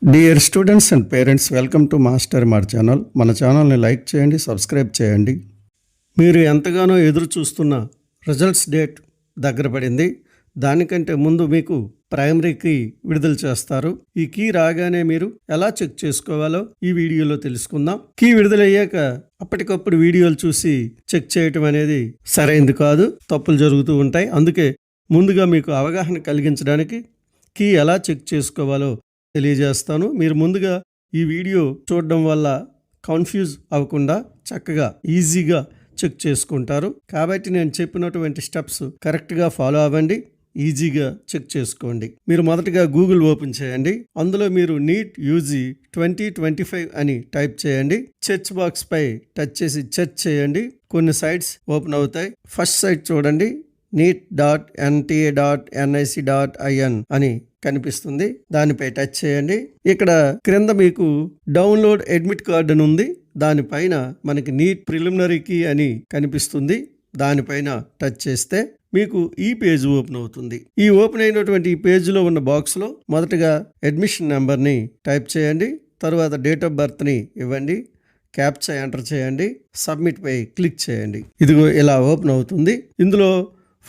Dear students and parents, welcome to master mart channel. మన ఛానల్ని like చేయండి, subscribe చేయండి. మీరు ఎంతగానో ఎదురు చూస్తున్న రిజల్ట్స్ డేట్ దగ్గర పడింది. దానికంటే ముందు మీకు ప్రైమరీకి విడుదల చేస్తారు. ఈ కీ రాగానే మీరు ఎలా చెక్ చేసుకోవాలో ఈ వీడియోలో తెలుసుకుందాం. కీ విడుదలయ్యాక అప్పటికప్పుడు వీడియోలు చూసి చెక్ చేయటం అనేది సరైంది కాదు, తప్పులు జరుగుతూ ఉంటాయి. అందుకే ముందుగా మీకు అవగాహన కలిగించడానికి కీ ఎలా చెక్ చేసుకోవాలో తెలియజేస్తాను. మీరు ముందుగా ఈ వీడియో చూడడం వల్ల కన్ఫ్యూజ్ అవ్వకుండా చక్కగా ఈజీగా చెక్ చేసుకుంటారు. కాబట్టి నేను చెప్పినటువంటి స్టెప్స్ కరెక్ట్గా ఫాలో అవ్వండి, ఈజీగా చెక్ చేసుకోండి. మీరు మొదటగా గూగుల్ ఓపెన్ చేయండి. అందులో మీరు నీట్ యూజీ 2025 అని టైప్ చేయండి. సెర్చ్ బాక్స్ పై టచ్ చేసి సెర్చ్ చేయండి. కొన్ని సైట్స్ ఓపెన్ అవుతాయి. ఫస్ట్ సైట్ చూడండి, neet.nta.nic.in అని కనిపిస్తుంది. దానిపై టచ్ చేయండి. ఇక్కడ క్రింద మీకు డౌన్లోడ్ అడ్మిట్ కార్డ్ అని ఉంది. దానిపైన మనకి నీట్ ప్రిలిమినరీ కీ అని కనిపిస్తుంది. దానిపైన టచ్ చేస్తే మీకు ఈ పేజ్ ఓపెన్ అవుతుంది. ఈ ఓపెన్ అయినటువంటి ఈ పేజ్లో ఉన్న బాక్స్లో మొదటగా అడ్మిషన్ నెంబర్ని టైప్ చేయండి. తర్వాత డేట్ ఆఫ్ బర్త్ని ఇవ్వండి. క్యాప్చా ఎంటర్ చేయండి. సబ్మిట్ పై క్లిక్ చేయండి. ఇదిగో ఇలా ఓపెన్ అవుతుంది. ఇందులో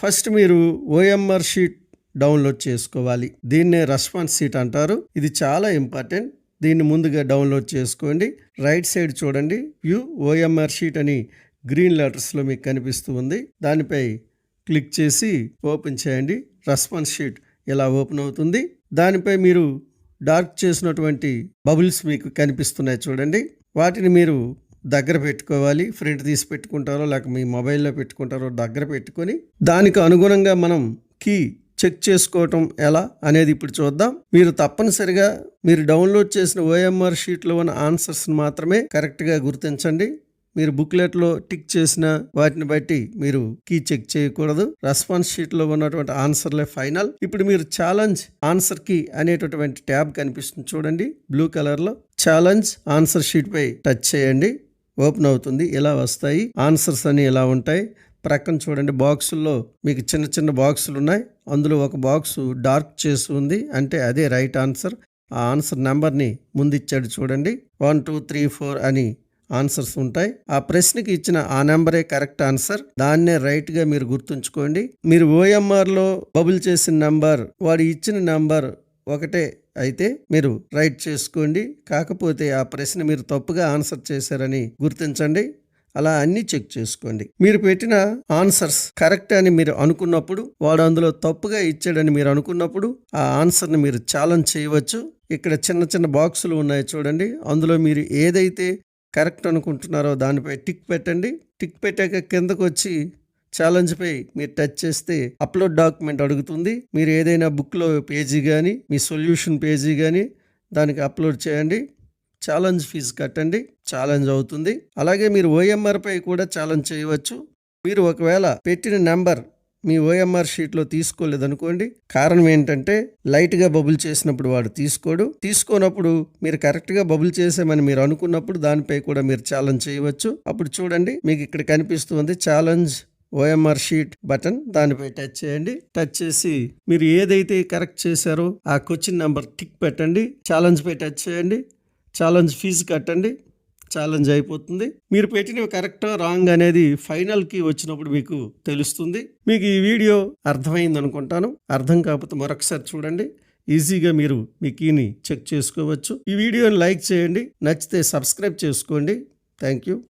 ఫస్ట్ మీరు ఓఎంఆర్ షీట్ డౌన్లోడ్ చేసుకోవాలి. దీన్నే రెస్పాన్స్ షీట్ అంటారు. ఇది చాలా ఇంపార్టెంట్. దీన్ని ముందుగా డౌన్లోడ్ చేసుకోండి. రైట్ సైడ్ చూడండి, వ్యూ ఓఎంఆర్ షీట్ అని గ్రీన్ లెటర్స్లో మీకు కనిపిస్తూ ఉంది. దానిపై క్లిక్ చేసి ఓపెన్ చేయండి. రెస్పాన్స్ షీట్ ఇలా ఓపెన్ అవుతుంది. దానిపై మీరు డార్క్ చేసినటువంటి బబుల్స్ మీకు కనిపిస్తున్నాయి చూడండి. వాటిని మీరు దగ్గర పెట్టుకోవాలి. ప్రింట్ తీసి పెట్టుకుంటారో లేక మీ మొబైల్లో పెట్టుకుంటారో దగ్గర పెట్టుకొని దానికి అనుగుణంగా మనం కీ చెక్ చేసుకోవటం ఎలా అనేది ఇప్పుడు చూద్దాం. మీరు తప్పనిసరిగా మీరు డౌన్లోడ్ చేసిన ఓఎంఆర్ షీట్లో ఉన్న ఆన్సర్స్ని మాత్రమే కరెక్ట్గా గుర్తించండి. మీరు బుక్లెట్లో టిక్ చేసిన వాటిని బట్టి మీరు కీ చెక్ చేయకూడదు. రెస్పాన్స్ షీట్లో ఉన్నటువంటి ఆన్సర్లే ఫైనల్. ఇప్పుడు మీరు ఛాలెంజ్ ఆన్సర్ కీ అనేటటువంటి ట్యాబ్ కనిపిస్తుంది చూడండి, బ్లూ కలర్లో. ఛాలెంజ్ ఆన్సర్ షీట్ పై టచ్ చేయండి. ఓపెన్ అవుతుంది. ఇలా వస్తాయి ఆన్సర్స్ అని ఇలా ఉంటాయి. ప్రక్కన చూడండి, బాక్సుల్లో మీకు చిన్న చిన్న బాక్సులు ఉన్నాయి. అందులో ఒక బాక్సు డార్క్ చేసి ఉంది, అంటే అదే రైట్ ఆన్సర్. ఆ ఆన్సర్ నెంబర్ని ముందు ఇచ్చాడు చూడండి, 1 2 3 4 అని ఆన్సర్స్ ఉంటాయి. ఆ ప్రశ్నకి ఇచ్చిన ఆ నెంబరే కరెక్ట్ ఆన్సర్. దాన్నే రైట్గా మీరు గుర్తుంచుకోండి. మీరు ఓఎంఆర్లో బబుల్ చేసిన నెంబర్ వాడు ఇచ్చిన నెంబర్ ఒకటే అయితే మీరు రైట్ చేసుకోండి. కాకపోతే ఆ ప్రశ్న మీరు తప్పుగా ఆన్సర్ చేశారని గుర్తించండి. అలా అన్నీ చెక్ చేసుకోండి. మీరు పెట్టిన ఆన్సర్స్ కరెక్ట్ అని మీరు అనుకున్నప్పుడు, వాడు అందులో తప్పుగా ఇచ్చాడని మీరు అనుకున్నప్పుడు ఆ ఆన్సర్ని మీరు ఛాలెంజ్ చేయవచ్చు. ఇక్కడ చిన్న చిన్న బాక్సులు ఉన్నాయి చూడండి. అందులో మీరు ఏదైతే కరెక్ట్ అనుకుంటున్నారో దానిపై టిక్ పెట్టండి. టిక్ పెట్టాక కిందకు వచ్చి ఛాలెంజ్ పై మీరు టచ్ చేస్తే అప్లోడ్ డాక్యుమెంట్ అడుగుతుంది. మీరు ఏదైనా బుక్లో పేజీ కానీ మీ సొల్యూషన్ పేజీ కానీ దానికి అప్లోడ్ చేయండి. ఛాలెంజ్ ఫీజు కట్టండి. ఛాలెంజ్ అవుతుంది. అలాగే మీరు ఓఎంఆర్ పై కూడా ఛాలెంజ్ చేయవచ్చు. మీరు ఒకవేళ పెట్టిన నెంబర్ మీ ఓఎంఆర్ షీట్లో తీసుకోలేదనుకోండి, కారణం ఏంటంటే లైట్గా బబుల్ చేసినప్పుడు వాడు తీసుకోనప్పుడు మీరు కరెక్ట్గా బబుల్ చేసామని మీరు అనుకున్నప్పుడు దానిపై కూడా మీరు ఛాలెంజ్ చేయవచ్చు. అప్పుడు చూడండి, మీకు ఇక్కడ కనిపిస్తుంది ఛాలెంజ్ ఓఎంఆర్ షీట్ బటన్. దానిపై టచ్ చేయండి. టచ్ చేసి మీరు ఏదైతే కరెక్ట్ చేశారో ఆ క్వశ్చన్ నెంబర్ టిక్ పెట్టండి. ఛాలెంజ్ పై టచ్ చేయండి. ఛాలెంజ్ ఫీజు కట్టండి. ఛాలెంజ్ అయిపోతుంది. మీరు పెట్టినవి కరెక్టో రాంగ్ అనేది ఫైనల్కి వచ్చినప్పుడు మీకు తెలుస్తుంది. మీకు ఈ వీడియో అర్థమైంది అనుకుంటాను. అర్థం కాకపోతే మరొకసారి చూడండి. ఈజీగా మీరు మీ కీని చెక్ చేసుకోవచ్చు. ఈ వీడియోని లైక్ చేయండి. నచ్చితే సబ్స్క్రైబ్ చేసుకోండి. Thank you.